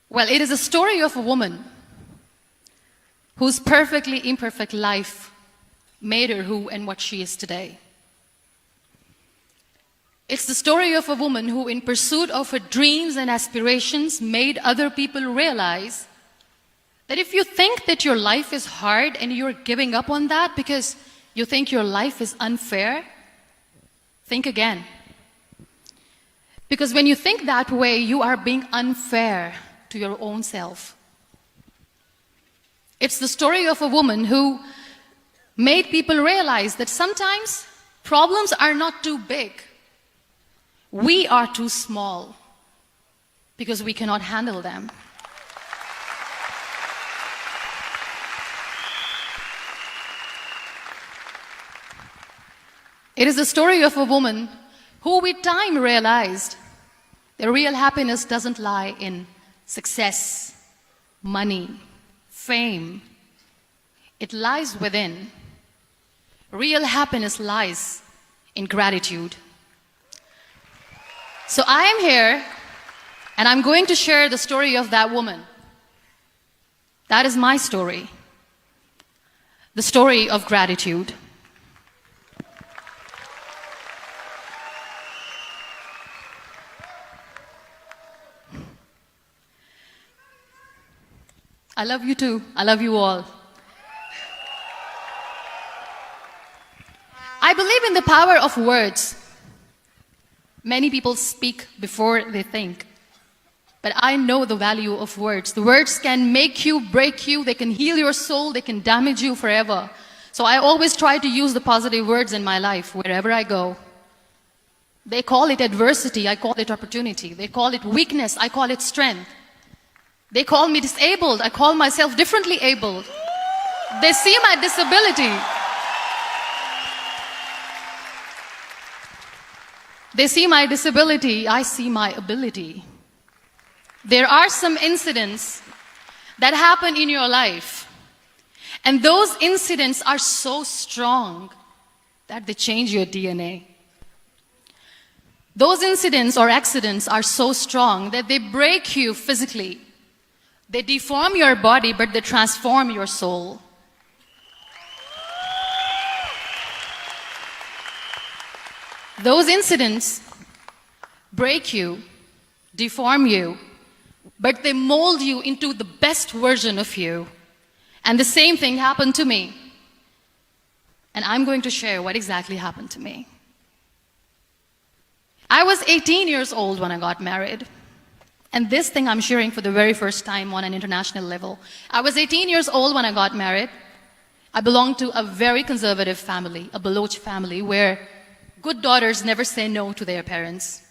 Well, it is a story of a woman whose perfectly imperfect life made her who and what she is today. It's the story of a woman who, in pursuit of her dreams and aspirations, made other people realize that if you think that your life is hard and you're giving up on that because you think your life is unfair, think again. Because when you think that way, you are being unfair to your own self. It's the story of a woman who made people realize that sometimes problems are not too big. We are too small because we cannot handle them. It is the story of a woman who with time realized that real happiness doesn't lie in success, money, fame. It lies within. Real happiness lies in gratitude. So I am here, and I'm going to share the story of that woman. That is my story. The story of gratitude. I love you too. I love you all. I believe in the power of words. Many people speak before they think. But I know the value of words. The words can make you, break you, they can heal your soul, they can damage you forever. So I always try to use the positive words in my life wherever I go. They call it adversity, I call it opportunity. They call it weakness, I call it strength. They call me disabled, I call myself differently abled. They see my disability. They see my disability, I see my ability. There are some incidents that happen in your life, and those incidents are so strong that they change your DNA. Those incidents or accidents are so strong that they break you physically. They deform your body, but they transform your soul. Those incidents break you, deform you, but they mold you into the best version of you. And the same thing happened to me. And I'm going to share what exactly happened to me. I was 18 years old when I got married. And this thing I'm sharing for the very first time on an international level. I was 18 years old when I got married. I belonged to a very conservative family, a Baloch family, where good daughters never say no to their parents.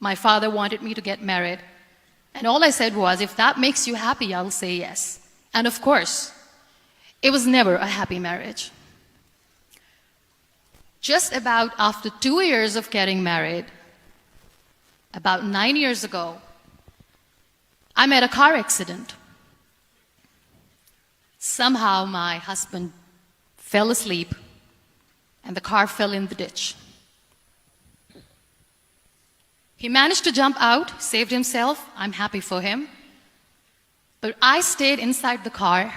My father wanted me to get married. And all I said was, if that makes you happy, I'll say yes. And of course, it was never a happy marriage. Just about after 2 years of getting married, about 9 years ago, I met a car accident. Somehow my husband fell asleep and the car fell in the ditch. He managed to jump out, saved himself. I'm happy for him. But I stayed inside the car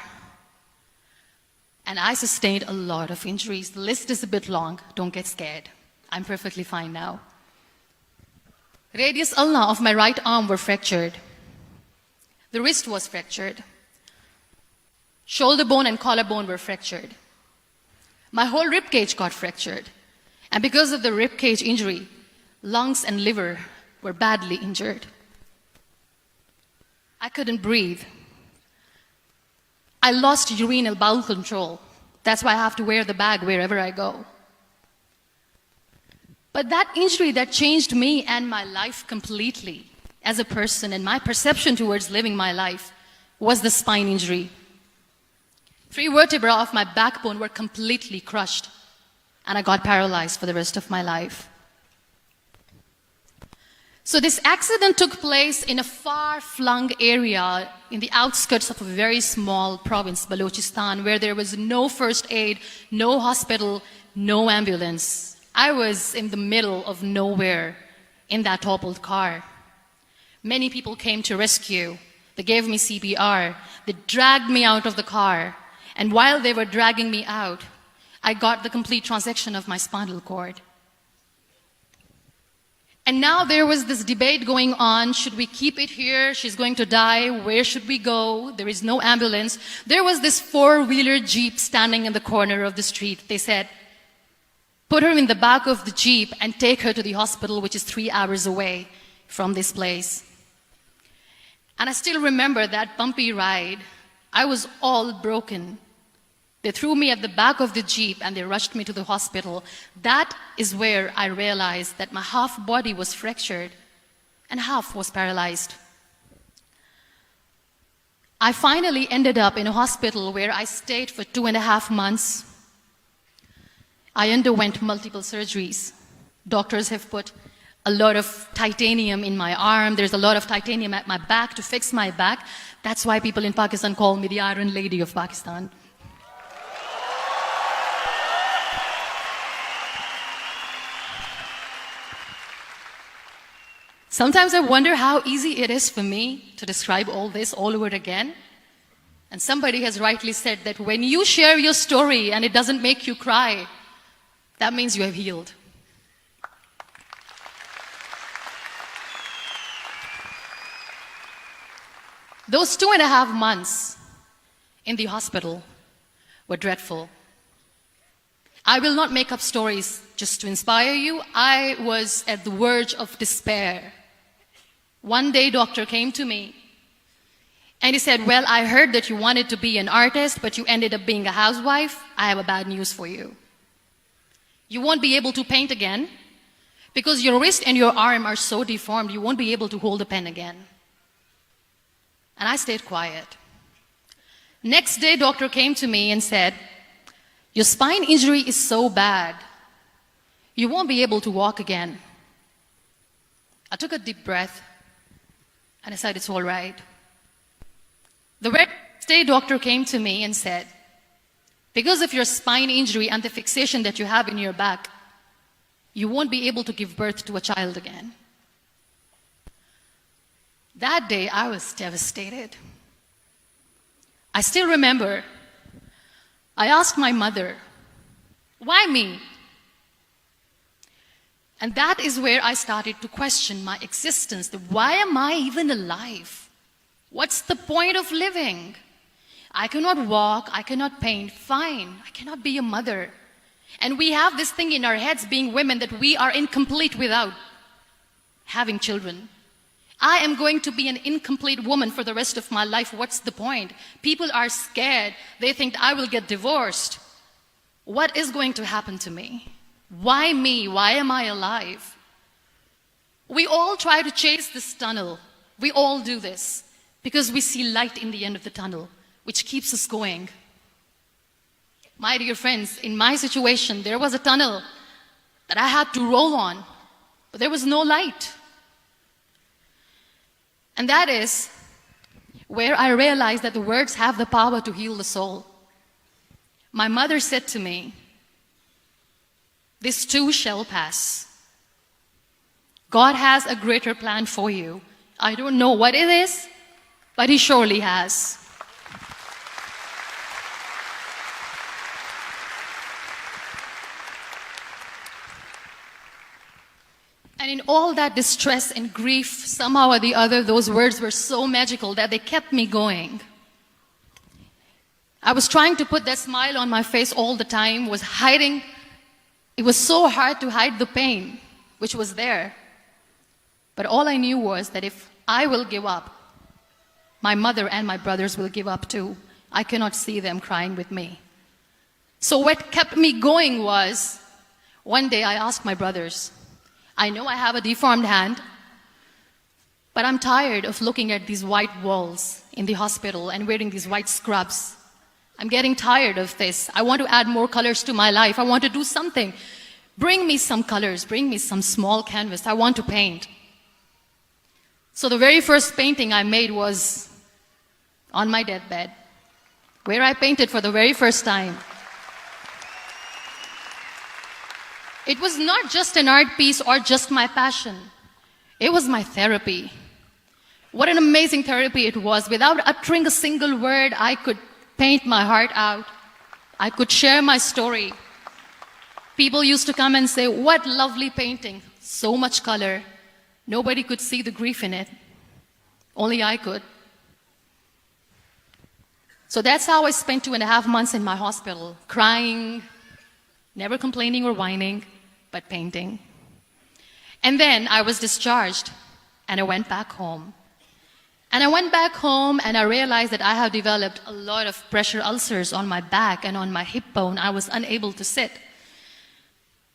and I sustained a lot of injuries. The list is a bit long. Don't get scared. I'm perfectly fine now. Radius ulna of my right arm were fractured. The wrist was fractured. Shoulder bone and collarbone were fractured. My whole rib cage got fractured. And because of the rib cage injury, lungs and liver were badly injured. I couldn't breathe. I lost urinary bowel control. That's why I have to wear the bag wherever I go. But that injury that changed me and my life completely as a person and my perception towards living my life was the spine injury. 3 vertebrae of my backbone were completely crushed and I got paralyzed for the rest of my life. So this accident took place in a far-flung area in the outskirts of a very small province, Balochistan, where there was no first aid, no hospital, no ambulance. I was in the middle of nowhere in that toppled car. Many people came to rescue. They gave me CPR. They dragged me out of the car. And while they were dragging me out, I got the complete transection of my spinal cord. And now there was this debate going on. Should we keep it here? She's going to die. Where should we go? There is no ambulance. There was this four-wheeler Jeep standing in the corner of the street. They said, put her in the back of the Jeep and take her to the hospital, which is 3 hours away from this place. And I still remember that bumpy ride. I was all broken. They threw me at the back of the Jeep and they rushed me to the hospital. That is where I realized that my half body was fractured and half was paralyzed. I finally ended up in a hospital where I stayed for 2.5 months. I underwent multiple surgeries. Doctors have put a lot of titanium in my arm. There's a lot of titanium at my back to fix my back. That's why people in Pakistan call me the Iron Lady of Pakistan. Sometimes I wonder how easy it is for me to describe all this all over again. And somebody has rightly said that when you share your story and it doesn't make you cry, that means you have healed. Those 2.5 months in the hospital were dreadful. I will not make up stories just to inspire you. I was at the verge of despair. One day, doctor came to me and he said, well, I heard that you wanted to be an artist, but you ended up being a housewife. I have a bad news for you. You won't be able to paint again because your wrist and your arm are so deformed, you won't be able to hold a pen again. And I stayed quiet. Next day, doctor came to me and said, your spine injury is so bad, you won't be able to walk again. I took a deep breath and I said, it's all right. The very next day, doctor came to me and said, because of your spine injury and the fixation that you have in your back, you won't be able to give birth to a child again. That day, I was devastated. I still remember, I asked my mother, why me? And that is where I started to question my existence. Why am I even alive? What's the point of living? I cannot walk, I cannot paint, fine, I cannot be a mother. And we have this thing in our heads, being women, that we are incomplete without having children. I am going to be an incomplete woman for the rest of my life. What's the point? People are scared. They think I will get divorced. What is going to happen to me? Why me? Why am I alive? We all try to chase this tunnel. We all do this because we see light in the end of the tunnel, which keeps us going. My dear friends, in my situation, there was a tunnel that I had to roll on, but there was no light. And that is where I realized that the words have the power to heal the soul. My mother said to me, this too shall pass. God has a greater plan for you. I don't know what it is, but He surely has. And in all that distress and grief, somehow or the other, those words were so magical that they kept me going. I was trying to put that smile on my face all the time, was hiding. It was so hard to hide the pain, which was there. But all I knew was that if I will give up, my mother and my brothers will give up too. I cannot see them crying with me. So what kept me going was, one day I asked my brothers, I know I have a deformed hand, but I'm tired of looking at these white walls in the hospital and wearing these white scrubs. I'm getting tired of this. I want to add more colors to my life. I want to do something. Bring me some colors. Bring me some small canvas. I want to paint. So the very first painting I made was on my deathbed, where I painted for the very first time. It was not just an art piece or just my passion. It was my therapy. What an amazing therapy it was. Without uttering a single word, I could paint my heart out. I could share my story. People used to come and say, "What lovely painting, so much color." Nobody could see the grief in it. Only I could. So that's how I spent 2.5 months in my hospital, crying, never complaining or whining, but painting. And then I was discharged, and I went back home. And I went back home, and I realized that I have developed a lot of pressure ulcers on my back and on my hip bone. I was unable to sit.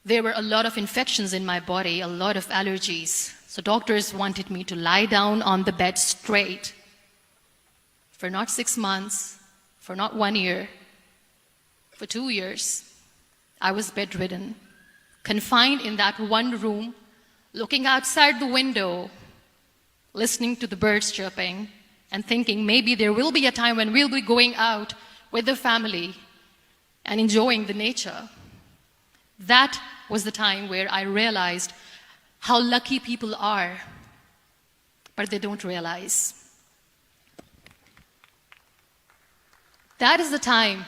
There were a lot of infections in my body, a lot of allergies. So doctors wanted me to lie down on the bed straight for not 6 months, for not 1 year, for 2 years. I was bedridden, confined in that one room, looking outside the window, listening to the birds chirping, and thinking maybe there will be a time when we'll be going out with the family and enjoying the nature. That was the time where I realized how lucky people are, but they don't realize. That is the time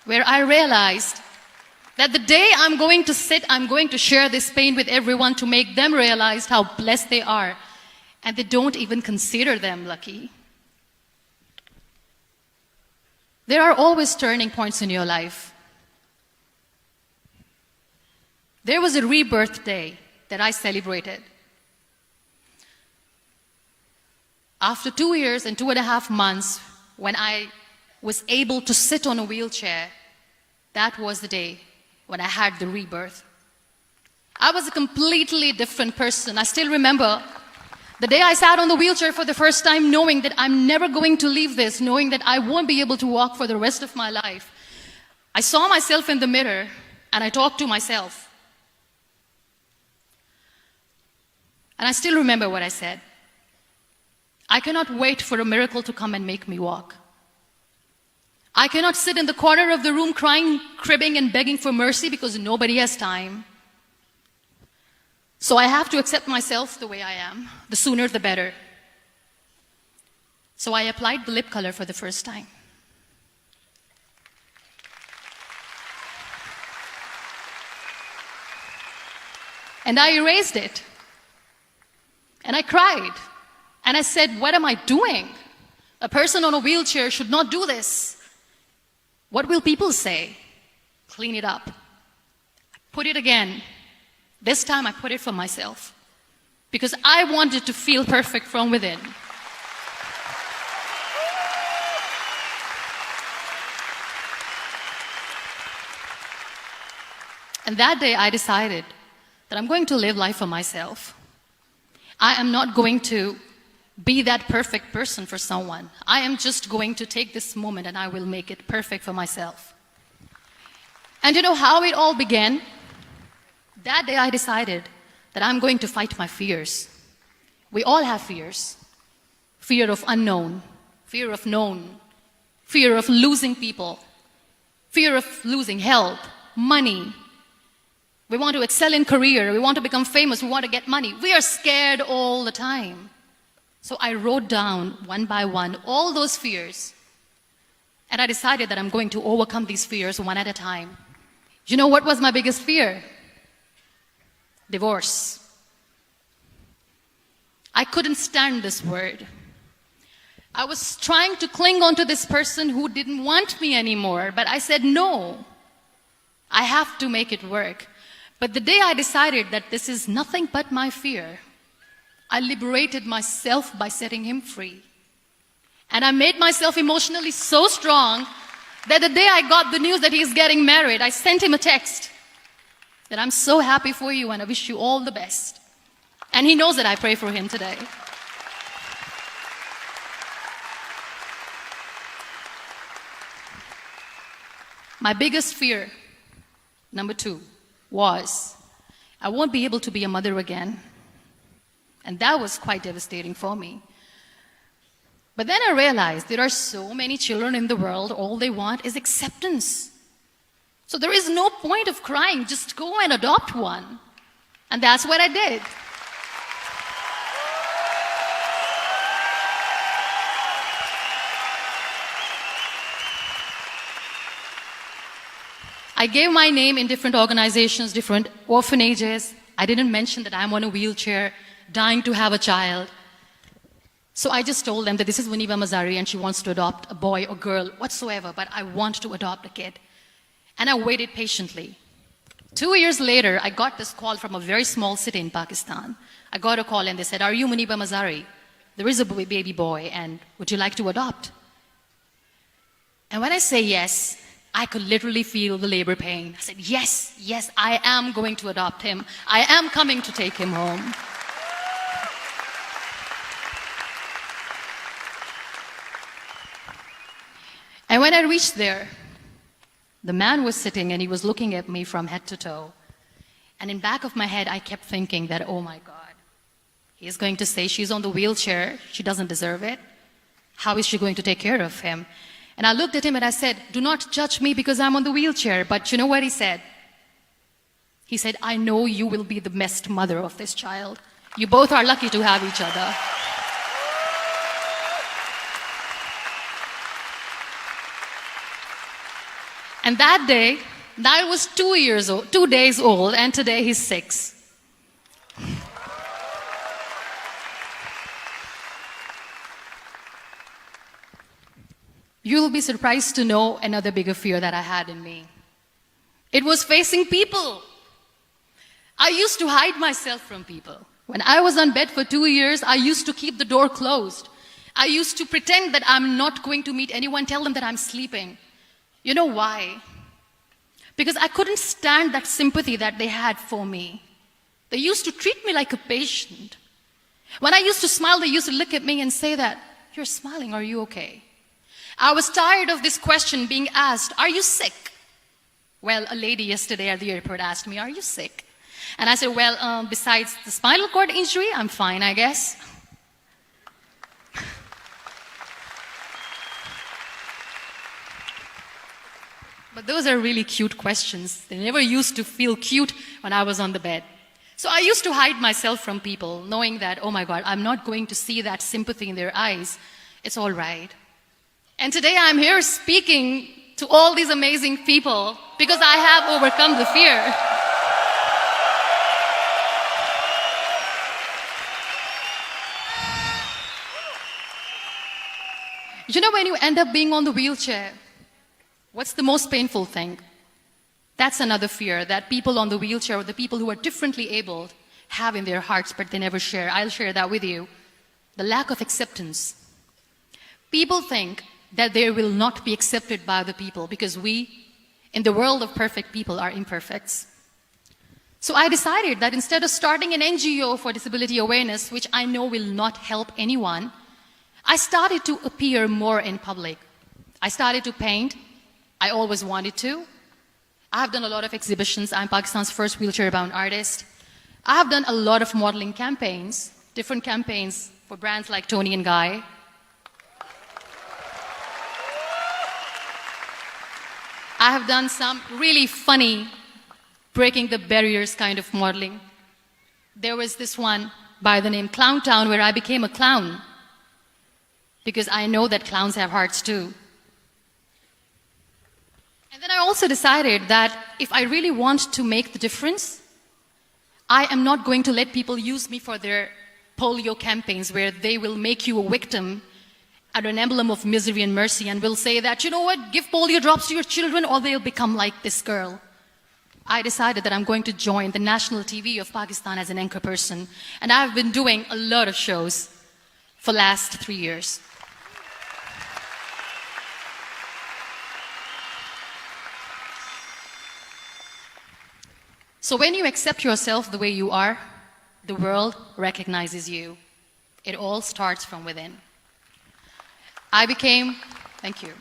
where I realized that the day I'm going to sit, I'm going to share this pain with everyone to make them realize how blessed they are, and they don't even consider them lucky. There are always turning points in your life. There was a rebirth day that I celebrated. After 2 years and 2.5 months, when I was able to sit on a wheelchair, that was the day when I had the rebirth. I was a completely different person. I still remember the day I sat on the wheelchair for the first time, knowing that I'm never going to leave this, knowing that I won't be able to walk for the rest of my life. I saw myself in the mirror and I talked to myself. And I still remember what I said. I cannot wait for a miracle to come and make me walk. I cannot sit in the corner of the room crying, cribbing, and begging for mercy because nobody has time. So I have to accept myself the way I am. The sooner the better. So I applied the lip color for the first time. And I erased it. And I cried. And I said, what am I doing? A person on a wheelchair should not do this. What will people say? Clean it up. I put it again. This time I put it for myself. Because I wanted to feel perfect from within. And that day I decided that I'm going to live life for myself. I am not going to be that perfect person for someone. I am just going to take this moment and I will make it perfect for myself. And you know how it all began? That day I decided that I'm going to fight my fears. We all have fears. Fear of unknown, fear of known, fear of losing people, fear of losing help, money. We want to excel in career, we want to become famous, we want to get money. We are scared all the time. So I wrote down one by one all those fears. And I decided that I'm going to overcome these fears one at a time. You know what was my biggest fear? Divorce. I couldn't stand this word. I was trying to cling on to this person who didn't want me anymore, but I said no. I have to make it work. But the day I decided that this is nothing but my fear, I liberated myself by setting him free. And I made myself emotionally so strong that the day I got the news that he's getting married, I sent him a text that I'm so happy for you and I wish you all the best. And he knows that I pray for him today. My biggest fear, number 2, was I won't be able to be a mother again. And that was quite devastating for me. But then I realized there are so many children in the world, all they want is acceptance. So there is no point of crying, just go and adopt one. And that's what I did. I gave my name in different organizations, different orphanages. I didn't mention that I'm on a wheelchair, dying to have a child. So I just told them that this is Muniba Mazari and she wants to adopt a boy or girl, whatsoever, but I want to adopt a kid. And I waited patiently. 2 years later, I got this call from a very small city in Pakistan. I got a call and they said, "Are you Muniba Mazari? There is a baby boy and would you like to adopt?" And when I say yes, I could literally feel the labor pain. I said, yes, yes, I am going to adopt him. I am coming to take him home. And when I reached there, the man was sitting and he was looking at me from head to toe. And in back of my head, I kept thinking that, oh my God, he's going to say she's on the wheelchair, she doesn't deserve it. How is she going to take care of him? And I looked at him and I said, "Do not judge me because I'm on the wheelchair." But you know what he said? He said, "I know you will be the best mother of this child. You both are lucky to have each other." And that day, Niall was 2 years old, 2 days old, and today he's 6. You'll be surprised to know another bigger fear that I had in me. It was facing people. I used to hide myself from people. When I was on bed for 2 years, I used to keep the door closed. I used to pretend that I'm not going to meet anyone, tell them that I'm sleeping. You know why? Because I couldn't stand that sympathy that they had for me. They used to treat me like a patient. When I used to smile, they used to look at me and say that, "You're smiling, are you okay?" I was tired of this question being asked, "Are you sick?" Well, a lady yesterday at the airport asked me, "Are you sick?" And I said, "Well, besides the spinal cord injury, I'm fine, I guess." But those are really cute questions. They never used to feel cute when I was on the bed. So I used to hide myself from people, knowing that, oh my God, I'm not going to see that sympathy in their eyes. It's all right. And today I'm here speaking to all these amazing people because I have overcome the fear. You know, when you end up being on the wheelchair, what's the most painful thing? That's another fear that people on the wheelchair or the people who are differently abled have in their hearts, but they never share. I'll share that with you. The lack of acceptance. People think that they will not be accepted by the people because we, in the world of perfect people, are imperfects. So I decided that instead of starting an NGO for disability awareness, which I know will not help anyone, I started to appear more in public. I started to paint. I always wanted to. I have done a lot of exhibitions. I'm Pakistan's first wheelchair-bound artist. I have done a lot of modeling campaigns, different campaigns for brands like Tony and Guy. I have done some really funny, breaking the barriers kind of modeling. There was this one by the name Clown Town where I became a clown because I know that clowns have hearts too. And then I also decided that if I really want to make the difference, I am not going to let people use me for their polio campaigns where they will make you a victim and an emblem of misery and mercy and will say that, you know what, give polio drops to your children or they'll become like this girl. I decided that I'm going to join the national TV of Pakistan as an anchor person. And I've been doing a lot of shows for the last 3 years. So when you accept yourself the way you are, the world recognizes you. It all starts from within. Thank you.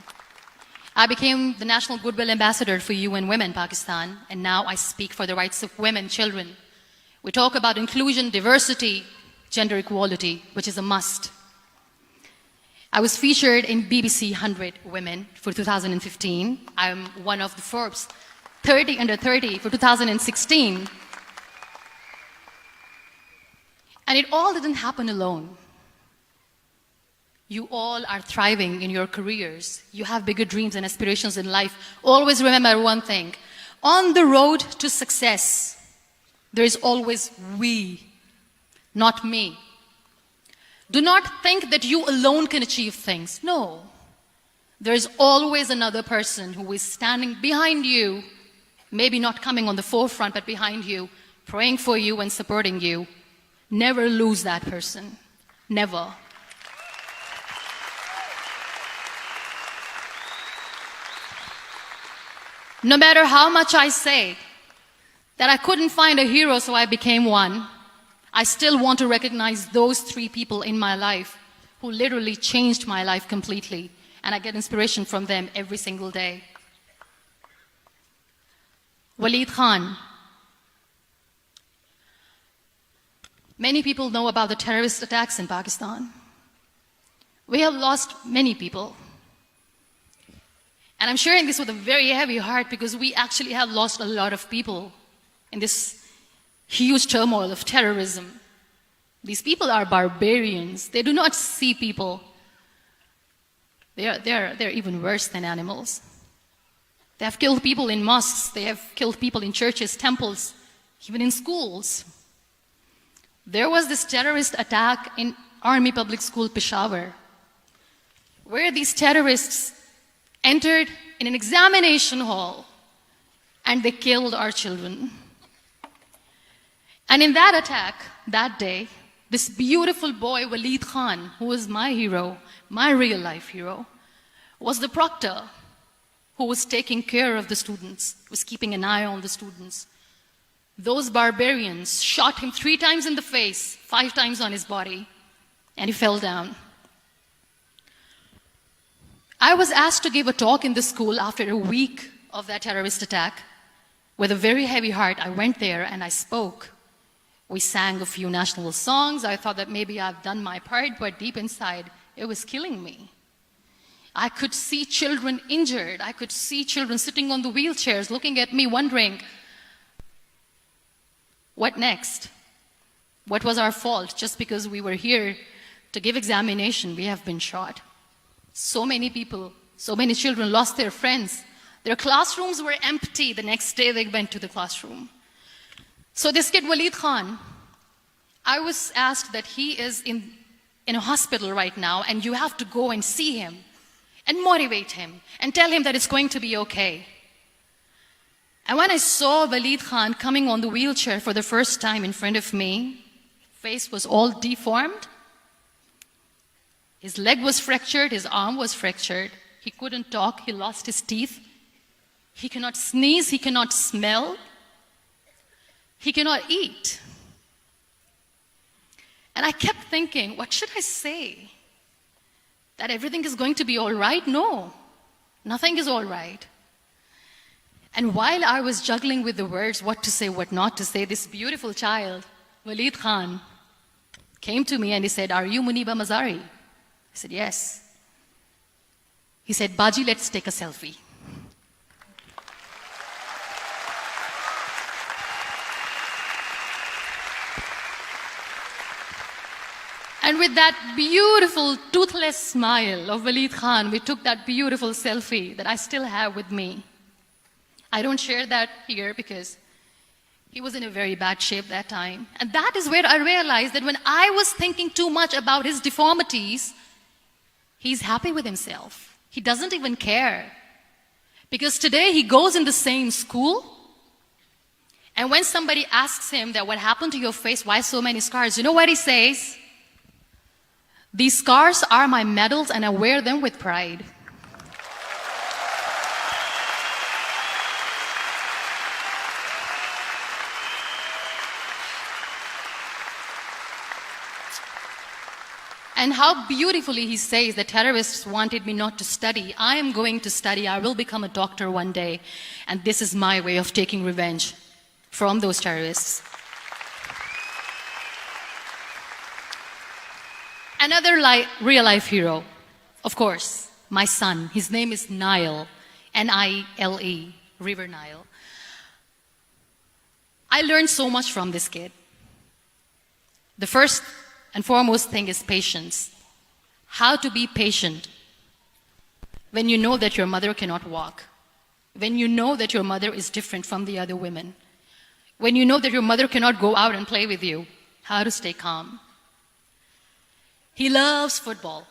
I became the National Goodwill Ambassador for UN Women Pakistan, and now I speak for the rights of women, children. We talk about inclusion, diversity, gender equality, which is a must. I was featured in BBC 100 Women for 2015. I'm one of the Forbes 30 under 30 for 2016. And it all didn't happen alone. You all are thriving in your careers. You have bigger dreams and aspirations in life. Always remember one thing. On the road to success, there is always we, not me. Do not think that you alone can achieve things. No. There is always another person who is standing behind you, maybe not coming on the forefront, but behind you, praying for you and supporting you. Never lose that person. Never. No matter how much I say that I couldn't find a hero, so I became one, I still want to recognize those 3 people in my life who literally changed my life completely, and I get inspiration from them every single day. Waleed Khan. Many people know about the terrorist attacks in Pakistan. We have lost many people. And I'm sharing this with a very heavy heart because we actually have lost a lot of people in this huge turmoil of terrorism. These people are barbarians. They do not see people. They're even worse than animals. They have killed people in mosques. They have killed people in churches, temples, even in schools. There was this terrorist attack in Army Public School, Peshawar, where these terrorists entered in an examination hall and they killed our children. And in that attack, that day, this beautiful boy, Waleed Khan, who was my hero, my real life hero, was the proctor who was taking care of the students, was keeping an eye on the students. Those barbarians shot him 3 times in the face, 5 times on his body, and he fell down. I was asked to give a talk in the school after a week of that terrorist attack. With a very heavy heart, I went there and I spoke. We sang a few national songs. I thought that maybe I've done my part, but deep inside, it was killing me. I could see children injured. I could see children sitting on the wheelchairs looking at me, wondering, what next? What was our fault? Just because we were here to give examination, we have been shot. So many people, so many children lost their friends. Their classrooms were empty. The next day they went to the classroom. So this kid, Waleed Khan, I was asked that he is in a hospital right now and you have to go and see him and motivate him and tell him that it's going to be okay. And when I saw Waleed Khan coming on the wheelchair for the first time in front of me, face was all deformed. His leg was fractured, his arm was fractured. He couldn't talk, he lost his teeth. He cannot sneeze, he cannot smell. He cannot eat. And I kept thinking, what should I say? That everything is going to be all right? No, nothing is all right. And while I was juggling with the words, what to say, what not to say, this beautiful child, Waleed Khan, came to me and he said, "Are you Muniba Mazari?" I said, "Yes." He said, "Baji, let's take a selfie." And with that beautiful, toothless smile of Waleed Khan, we took that beautiful selfie that I still have with me. I don't share that here because he was in a very bad shape that time. And that is where I realized that when I was thinking too much about his deformities, he's happy with himself. He doesn't even care. Because today he goes in the same school, and when somebody asks him that what happened to your face, why so many scars, you know what he says? "These scars are my medals and I wear them with pride." And how beautifully he says the terrorists wanted me not to study. I am going to study. I will become a doctor one day. And this is my way of taking revenge from those terrorists. Another real-life hero, of course, my son. His name is Nile, N-I-L-E, River Nile. I learned so much from this kid. The first and foremost thing is patience. How to be patient when you know that your mother cannot walk. When you know that your mother is different from the other women. When you know that your mother cannot go out and play with you. How to stay calm. He loves football.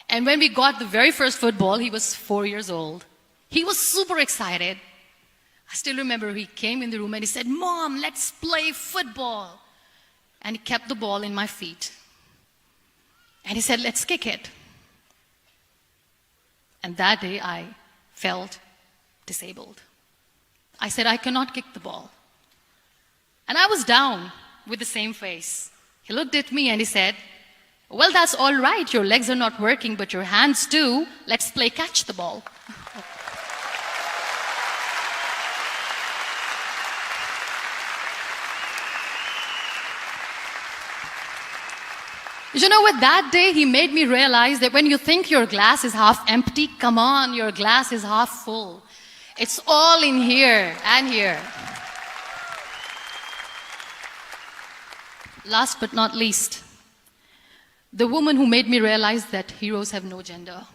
And when we got the very first football, he was 4 years old. He was super excited. I still remember he came in the room and he said, "Mom, let's play football." And he kept the ball in my feet. And he said, "Let's kick it." And that day I felt disabled. I said, "I cannot kick the ball." And I was down with the same face. He looked at me and he said, "Well, that's all right. Your legs are not working, but your hands do. Let's play catch the ball." You know what? That day he made me realize that when you think your glass is half empty, come on, your glass is half full. It's all in here and here. Last but not least, the woman who made me realize that heroes have no gender.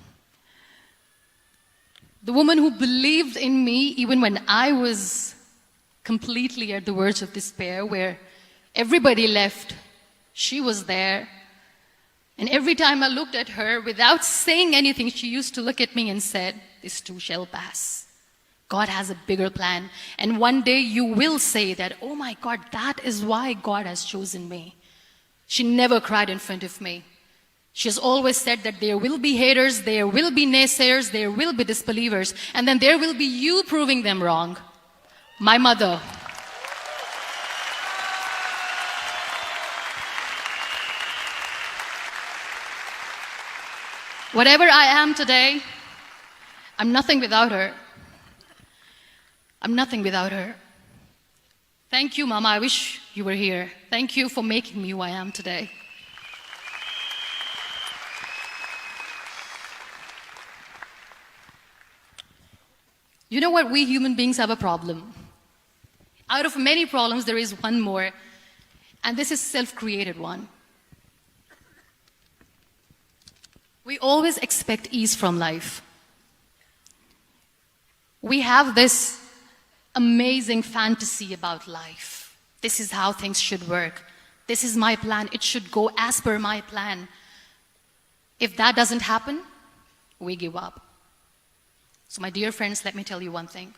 The woman who believed in me even when I was completely at the verge of despair, where everybody left, she was there. And every time I looked at her, without saying anything, she used to look at me and said, "This too shall pass. God has a bigger plan. And one day you will say that, oh my God, that is why God has chosen me." She never cried in front of me. She has always said that there will be haters, there will be naysayers, there will be disbelievers, and then there will be you proving them wrong. My mother. Whatever I am today, I'm nothing without her. I'm nothing without her. Thank you, Mama. I wish you were here. Thank you for making me who I am today. You know what? We human beings have a problem. Out of many problems, there is one more, and this is a self-created one. We always expect ease from life. We have this amazing fantasy about life. This is how things should work. This is my plan. It should go as per my plan. If that doesn't happen, we give up. So my dear friends, let me tell you one thing.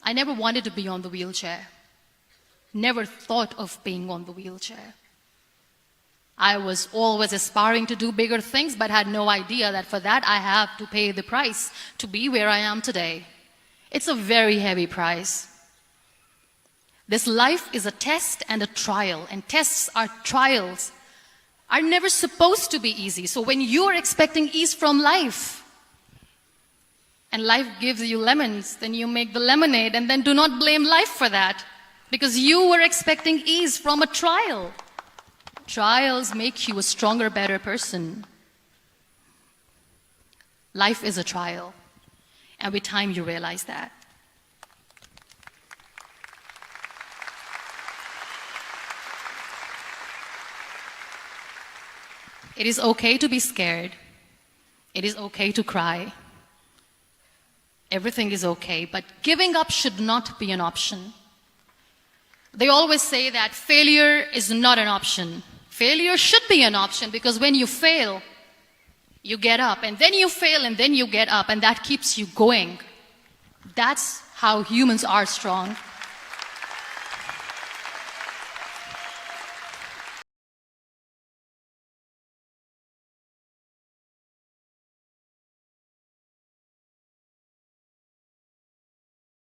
I never wanted to be on the wheelchair. Never thought of being on the wheelchair. I was always aspiring to do bigger things, but had no idea that for that I have to pay the price to be where I am today. It's a very heavy price. This life is a test and a trial, and tests or trials are never supposed to be easy. So when you are expecting ease from life, and life gives you lemons, then you make the lemonade, and then do not blame life for that, because you were expecting ease from a trial. Trials make you a stronger, better person. Life is a trial, and with time you realize that. It is okay to be scared. It is okay to cry. Everything is okay, but giving up should not be an option. They always say that failure is not an option. Failure should be an option, because when you fail, you get up, and then you fail, and then you get up, and that keeps you going. That's how humans are strong.